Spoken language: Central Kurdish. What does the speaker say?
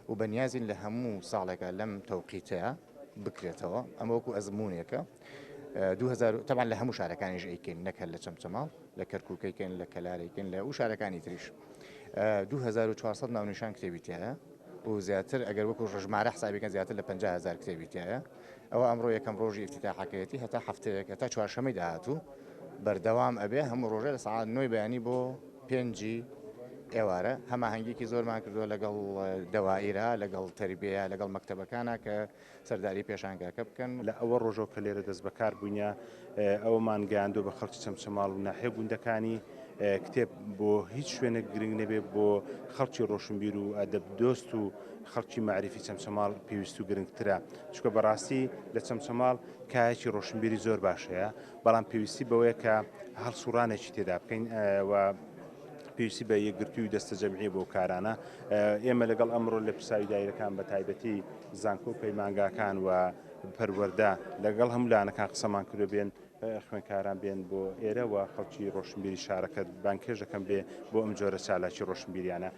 و بەنیازین لە هەموو ساڵێکە لەم تەوقیتەیە بکرێتەوە ئەمە وەکو ئەزمونێکە 2000 طبعا لە هەموو شارەکانیش ئەیکەین نەکەل لە چەمچەماڵ لە کەرکووکەیکەین لە کەلارێکن لە ئەو شارەکانی تریش 2400 ناونیشان کتێبی تایە و زیاتر ئەگەر وەکو ڕژمارە حسابیکە زیاتر لە 50000 کتێبی تایە ئەوە ئەمڕۆ یەکەم ڕۆژی افتتاحەکەیەتی هەتا هەفتەیەک هەتا چوارشەمەی داهاتوو بەردەوام ئەبێ هەموو ڕۆژێ لە سەعات 9 بەیانی بۆ 5 ئێوارە هەماهەنگێکی زۆرمان کردووە لەگەڵ دەوائیرە لەگەڵ تەربیە لەگەڵ مەکتەبەکانە کە سەرداری پێشانگاکە بکەن لە ئەوە ڕۆژەوە کە لێرە دەست بەکار بووینە ئەومان گەیاندووە بە خەڵکی چەمچەماڵ و ناحیە گوندەکانی کتێب بۆ هیچ شوێنێک گرنگ نەبێت بۆ خەڵکی ڕۆشنبیر و ئەدەب دۆست و خەڵکی معریفی چەمچەماڵ پێویست و گرنگترە چونکە بەڕاستی لە چەمچەماڵ کایەکی ڕۆشنبیری زۆر باشەیە بەڵام پێویستی بەوەیە کە هەڵسوڕانێکی تێدا بکەین و پێویستی بە یەکگرتووی دەستە جەمعی بۆ کارانە ئێمە لەگەڵ ئەمڕۆ لە پرساوی دایرەکان بە تایبەتی زانکۆ پەیمانگاکان و پەروەردە لەگەڵ هەموو لایەنەکان قسەمان کردو بێن خوێندکاران بێن بۆ ئێرە و خەڵکی ڕۆشنبیری شارەکە بانکێژەکەم بێ بۆ ئەم جۆرە چالاکی ڕۆشنبیریانە